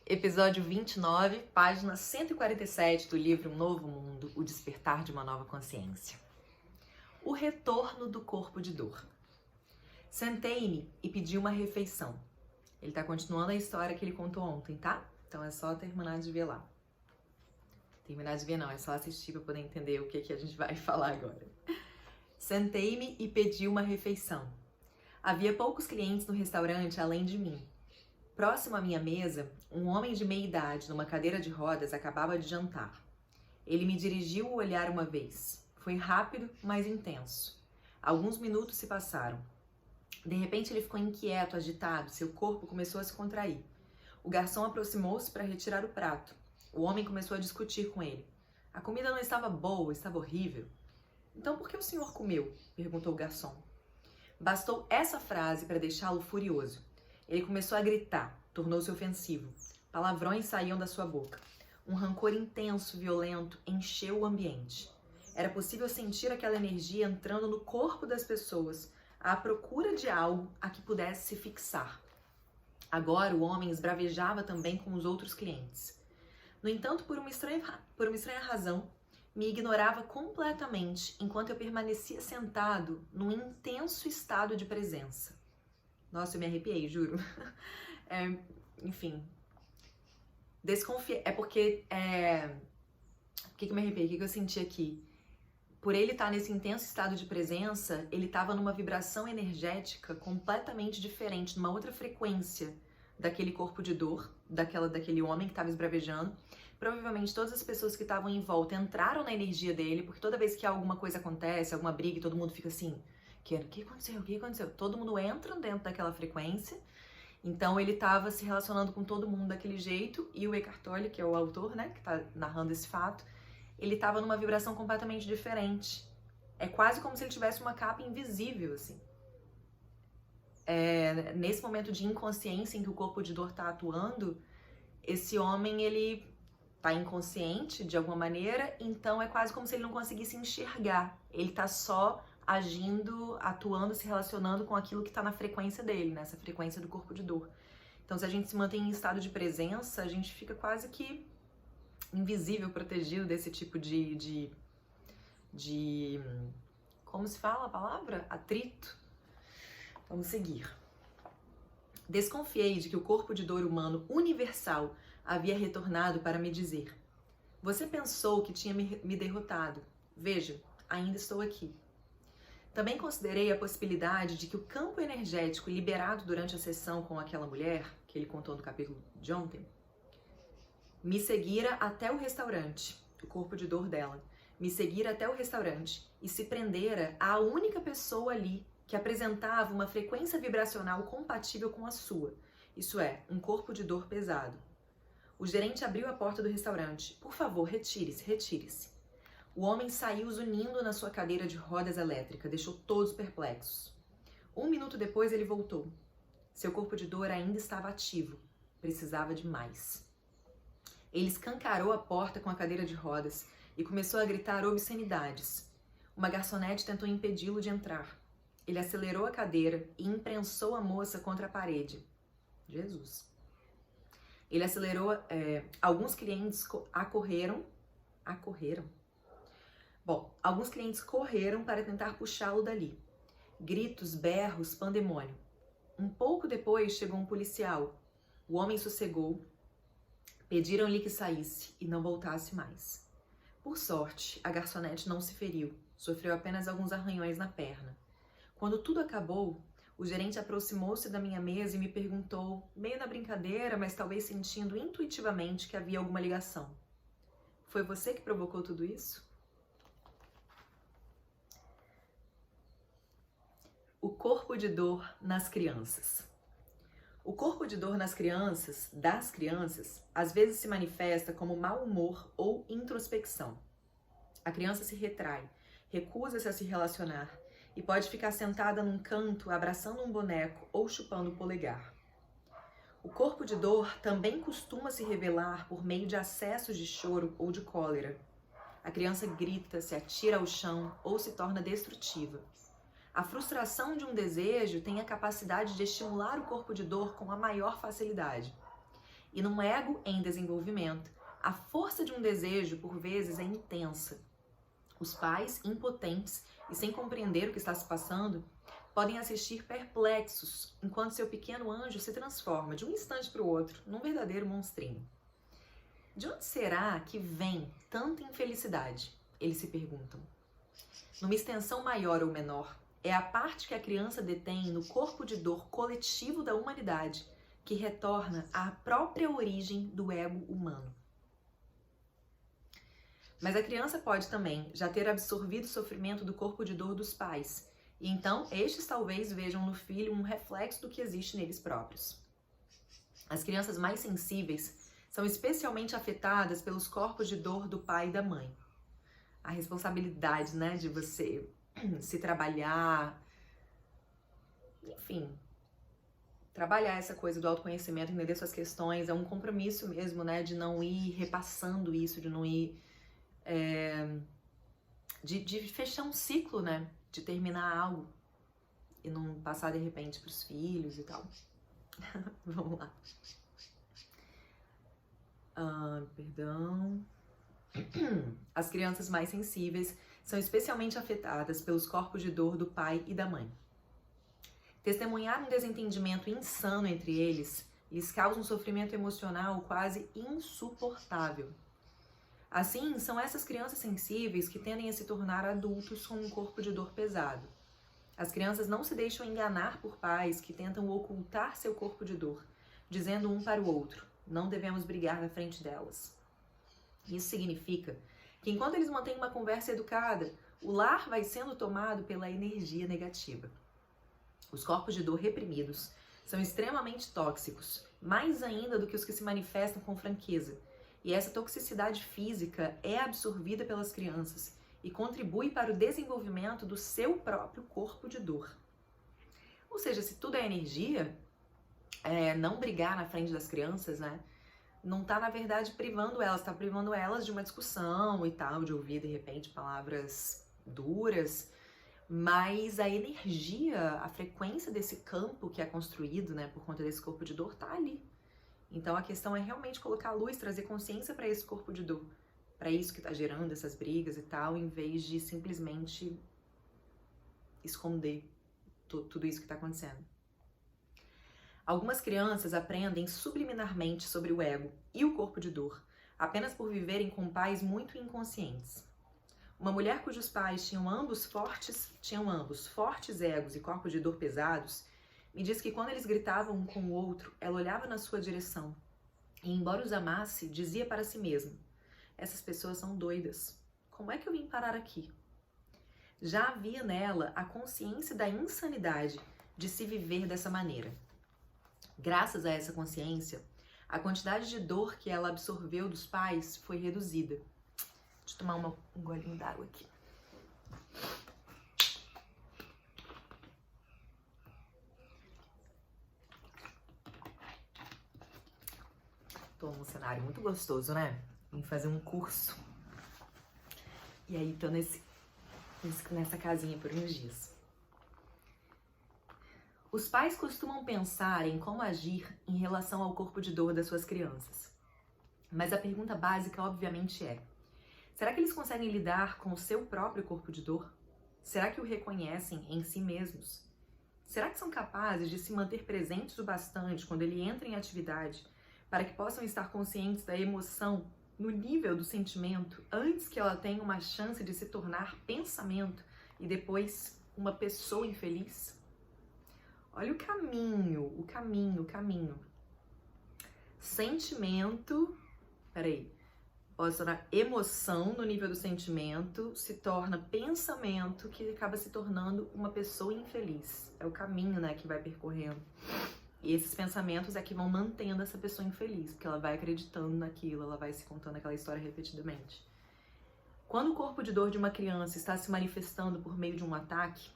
Episódio 29, página 147 do livro Um Novo Mundo, O Despertar de uma Nova Consciência. O retorno do corpo de dor. Sentei-me e pedi uma refeição. Ele está continuando a história que ele contou ontem, tá? Então é só terminar de ver lá. Terminar de ver não, é só assistir para poder entender o que a gente vai falar agora. Sentei-me e pedi uma refeição. Havia poucos clientes no restaurante além de mim. Próximo à minha mesa, um homem de meia idade, numa cadeira de rodas, acabava de jantar. Ele me dirigiu o olhar uma vez. Foi rápido, mas intenso. Alguns minutos se passaram. De repente ele ficou inquieto, agitado, seu corpo começou a se contrair. O garçom aproximou-se para retirar o prato. O homem começou a discutir com ele. A comida não estava boa, estava horrível. Então por que o senhor comeu? Perguntou o garçom. Bastou essa frase para deixá-lo furioso. Ele começou a gritar, tornou-se ofensivo. Palavrões saíam da sua boca. Um rancor intenso, violento, encheu o ambiente. Era possível sentir aquela energia entrando no corpo das pessoas, à procura de algo a que pudesse se fixar. Agora o homem esbravejava também com os outros clientes. No entanto, por uma estranha razão, me ignorava completamente enquanto eu permanecia sentado num intenso estado de presença. Nossa, eu me arrepiei, juro. Enfim. Desconfiei. É porque... Por que eu me arrepiei? O que eu senti aqui? Por ele estar nesse intenso estado de presença, ele estava numa vibração energética completamente diferente, numa outra frequência daquele corpo de dor, daquele homem que estava esbravejando. Provavelmente todas as pessoas que estavam em volta entraram na energia dele, porque toda vez que alguma coisa acontece, alguma briga, todo mundo fica assim... O que aconteceu? O que aconteceu? Todo mundo entra dentro daquela frequência. Então ele estava se relacionando com todo mundo daquele jeito. E o Eckhart Tolle, que é o autor, né, que está narrando esse fato, ele estava numa vibração completamente diferente. É quase como se ele tivesse uma capa invisível, assim. Nesse momento de inconsciência em que o corpo de dor está atuando, esse homem, ele está inconsciente de alguma maneira, então é quase como se ele não conseguisse enxergar. Ele está só agindo, atuando, se relacionando com aquilo que está na frequência dele, nessa frequência do corpo de dor. Então, se a gente se mantém em estado de presença, a gente fica quase que invisível, protegido desse tipo de como se fala a palavra? Atrito. Vamos seguir. Desconfiei de que o corpo de dor humano universal havia retornado para me dizer: você pensou que tinha me derrotado. Veja, ainda estou aqui. Também considerei a possibilidade de que o campo energético liberado durante a sessão com aquela mulher, que ele contou no capítulo de ontem, me seguira até o restaurante, o corpo de dor dela, me seguira até o restaurante e se prendera à única pessoa ali que apresentava uma frequência vibracional compatível com a sua, isso é, um corpo de dor pesado. O gerente abriu a porta do restaurante. Por favor, retire-se, retire-se. O homem saiu zunindo na sua cadeira de rodas elétrica, deixou todos perplexos. 1 minuto depois ele voltou. Seu corpo de dor ainda estava ativo, precisava de mais. Ele escancarou a porta com a cadeira de rodas e começou a gritar obscenidades. Uma garçonete tentou impedi-lo de entrar. Ele acelerou a cadeira e imprensou a moça contra a parede. Jesus. Ele acelerou, alguns clientes alguns clientes correram para tentar puxá-lo dali. Gritos, berros, pandemônio. Um pouco depois chegou um policial. O homem sossegou. Pediram-lhe que saísse e não voltasse mais. Por sorte, a garçonete não se feriu. Sofreu apenas alguns arranhões na perna. Quando tudo acabou, o gerente aproximou-se da minha mesa e me perguntou, meio na brincadeira, mas talvez sentindo intuitivamente que havia alguma ligação. Foi você que provocou tudo isso? O corpo de dor nas crianças. O corpo de dor das crianças, às vezes se manifesta como mau humor ou introspecção. A criança se retrai, recusa-se a se relacionar e pode ficar sentada num canto, abraçando um boneco ou chupando o polegar. O corpo de dor também costuma se revelar por meio de acessos de choro ou de cólera. A criança grita, se atira ao chão ou se torna destrutiva. A frustração de um desejo tem a capacidade de estimular o corpo de dor com a maior facilidade. E num ego em desenvolvimento, a força de um desejo, por vezes, é intensa. Os pais, impotentes e sem compreender o que está se passando, podem assistir perplexos, enquanto seu pequeno anjo se transforma de um instante para o outro num verdadeiro monstrinho. De onde será que vem tanta infelicidade? Eles se perguntam. Numa extensão maior ou menor, é a parte que a criança detém no corpo de dor coletivo da humanidade que retorna à própria origem do ego humano. Mas a criança pode também já ter absorvido o sofrimento do corpo de dor dos pais, e então estes talvez vejam no filho um reflexo do que existe neles próprios. As crianças mais sensíveis são especialmente afetadas pelos corpos de dor do pai e da mãe. A responsabilidade, né, de você se trabalhar, enfim, trabalhar essa coisa do autoconhecimento, entender suas questões, é um compromisso mesmo, né, de não ir repassando isso, de não ir, de fechar um ciclo, né, de terminar algo e não passar de repente para os filhos e tal. Vamos lá. Perdão. As crianças mais sensíveis são especialmente afetadas pelos corpos de dor do pai e da mãe. Testemunhar um desentendimento insano entre eles lhes causa um sofrimento emocional quase insuportável. Assim, são essas crianças sensíveis que tendem a se tornar adultos com um corpo de dor pesado. As crianças não se deixam enganar por pais que tentam ocultar seu corpo de dor, dizendo um para o outro: não devemos brigar na frente delas. Isso significa que enquanto eles mantêm uma conversa educada, o lar vai sendo tomado pela energia negativa. Os corpos de dor reprimidos são extremamente tóxicos, mais ainda do que os que se manifestam com franqueza. E essa toxicidade física é absorvida pelas crianças e contribui para o desenvolvimento do seu próprio corpo de dor. Ou seja, se tudo é energia, não brigar na frente das crianças, né? Não tá, na verdade, privando elas, tá privando elas de uma discussão e tal, de ouvir, de repente, palavras duras, mas a energia, a frequência desse campo que é construído, né, por conta desse corpo de dor, tá ali. Então a questão é realmente colocar a luz, trazer consciência para esse corpo de dor, para isso que tá gerando essas brigas e tal, em vez de simplesmente esconder tudo isso que tá acontecendo. Algumas crianças aprendem subliminarmente sobre o ego e o corpo de dor, apenas por viverem com pais muito inconscientes. Uma mulher cujos pais tinham ambos fortes egos e corpos de dor pesados, me diz que quando eles gritavam um com o outro, ela olhava na sua direção e, embora os amasse, dizia para si mesma: essas pessoas são doidas. Como é que eu vim parar aqui? Já havia nela a consciência da insanidade de se viver dessa maneira. Graças a essa consciência, a quantidade de dor que ela absorveu dos pais foi reduzida. Deixa eu tomar um golinho d'água aqui. Tô num cenário muito gostoso, né? Vim fazer um curso. E aí tô nessa casinha por uns dias. Os pais costumam pensar em como agir em relação ao corpo de dor das suas crianças. Mas a pergunta básica, obviamente, é: será que eles conseguem lidar com o seu próprio corpo de dor? Será que o reconhecem em si mesmos? Será que são capazes de se manter presentes o bastante quando ele entra em atividade para que possam estar conscientes da emoção no nível do sentimento antes que ela tenha uma chance de se tornar pensamento e depois uma pessoa infeliz? Olha o caminho. Sentimento, pode tornar emoção no nível do sentimento, se torna pensamento que acaba se tornando uma pessoa infeliz. É o caminho, né, que vai percorrendo. E esses pensamentos é que vão mantendo essa pessoa infeliz, porque ela vai acreditando naquilo, ela vai se contando aquela história repetidamente. Quando o corpo de dor de uma criança está se manifestando por meio de um ataque,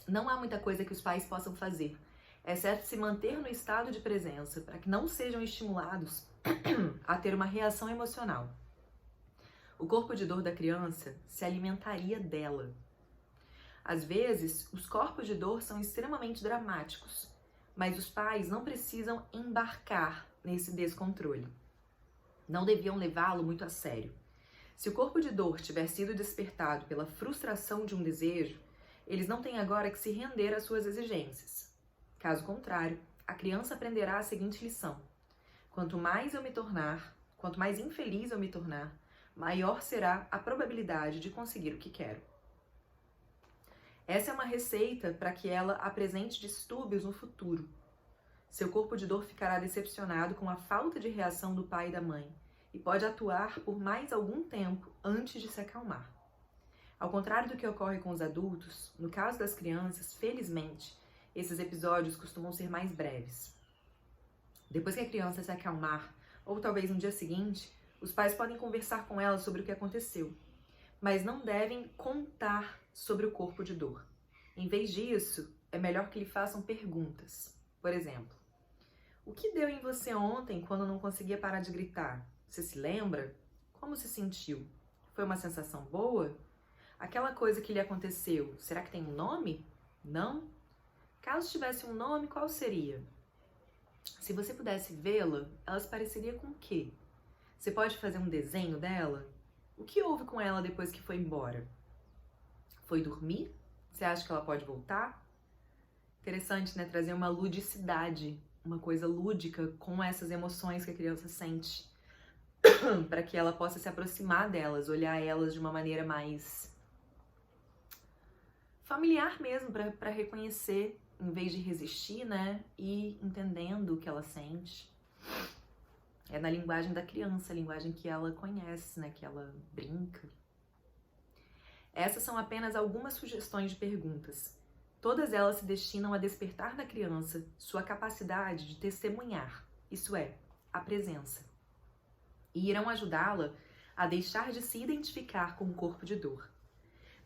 não há muita coisa que os pais possam fazer, exceto se manter no estado de presença, para que não sejam estimulados a ter uma reação emocional. O corpo de dor da criança se alimentaria dela. Às vezes, os corpos de dor são extremamente dramáticos, mas os pais não precisam embarcar nesse descontrole. Não deviam levá-lo muito a sério. Se o corpo de dor tiver sido despertado pela frustração de um desejo, eles não têm agora que se render às suas exigências. Caso contrário, a criança aprenderá a seguinte lição: quanto mais infeliz eu me tornar, maior será a probabilidade de conseguir o que quero. Essa é uma receita para que ela apresente distúrbios no futuro. Seu corpo de dor ficará decepcionado com a falta de reação do pai e da mãe e pode atuar por mais algum tempo antes de se acalmar. Ao contrário do que ocorre com os adultos, no caso das crianças, felizmente, esses episódios costumam ser mais breves. Depois que a criança se acalmar, ou talvez no dia seguinte, os pais podem conversar com ela sobre o que aconteceu, mas não devem contar sobre o corpo de dor. Em vez disso, é melhor que lhe façam perguntas. Por exemplo, o que deu em você ontem quando não conseguia parar de gritar? Você se lembra? Como se sentiu? Foi uma sensação boa? Aquela coisa que lhe aconteceu, será que tem um nome? Não? Caso tivesse um nome, qual seria? Se você pudesse vê-la, ela se pareceria com o quê? Você pode fazer um desenho dela? O que houve com ela depois que foi embora? Foi dormir? Você acha que ela pode voltar? Interessante, né? Trazer uma ludicidade, uma coisa lúdica com essas emoções que a criança sente, para que ela possa se aproximar delas, olhar elas de uma maneira mais familiar mesmo, para reconhecer, em vez de resistir, né? E entendendo o que ela sente. É na linguagem da criança, a linguagem que ela conhece, né? Que ela brinca. Essas são apenas algumas sugestões de perguntas. Todas elas se destinam a despertar na criança sua capacidade de testemunhar, isso é, a presença. E irão ajudá-la a deixar de se identificar com o corpo de dor.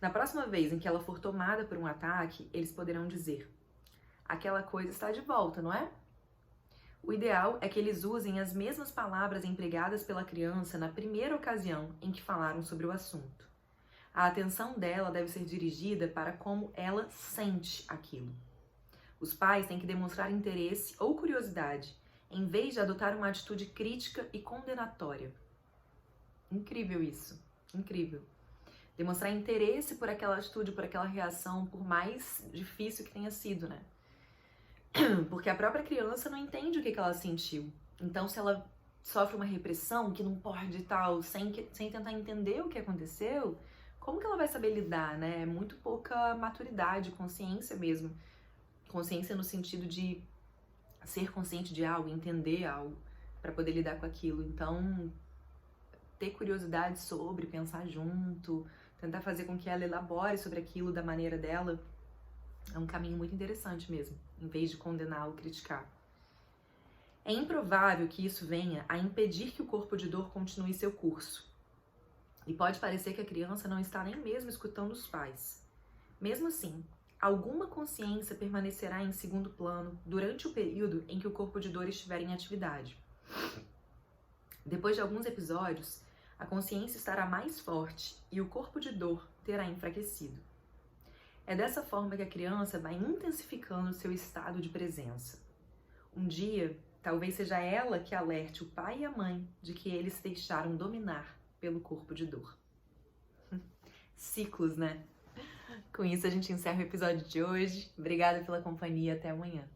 Na próxima vez em que ela for tomada por um ataque, eles poderão dizer: aquela coisa está de volta, não é? O ideal é que eles usem as mesmas palavras empregadas pela criança na primeira ocasião em que falaram sobre o assunto. A atenção dela deve ser dirigida para como ela sente aquilo. Os pais têm que demonstrar interesse ou curiosidade, em vez de adotar uma atitude crítica e condenatória. Incrível isso, incrível. Demonstrar interesse por aquela atitude, por aquela reação, por mais difícil que tenha sido, né? Porque a própria criança não entende o que ela sentiu. Então, se ela sofre uma repressão, que não pode e tal, sem tentar entender o que aconteceu, como que ela vai saber lidar, né? É muito pouca maturidade, consciência mesmo. Consciência no sentido de ser consciente de algo, entender algo, para poder lidar com aquilo. Então, ter curiosidade sobre, pensar junto, tentar fazer com que ela elabore sobre aquilo da maneira dela, é um caminho muito interessante mesmo, em vez de condenar ou criticar. É improvável que isso venha a impedir que o corpo de dor continue seu curso. E pode parecer que a criança não está nem mesmo escutando os pais. Mesmo assim, alguma consciência permanecerá em segundo plano durante o período em que o corpo de dor estiver em atividade. Depois de alguns episódios, a consciência estará mais forte e o corpo de dor terá enfraquecido. É dessa forma que a criança vai intensificando seu estado de presença. Um dia, talvez seja ela que alerte o pai e a mãe de que eles se deixaram dominar pelo corpo de dor. Ciclos, né? Com isso a gente encerra o episódio de hoje. Obrigada pela companhia, até amanhã.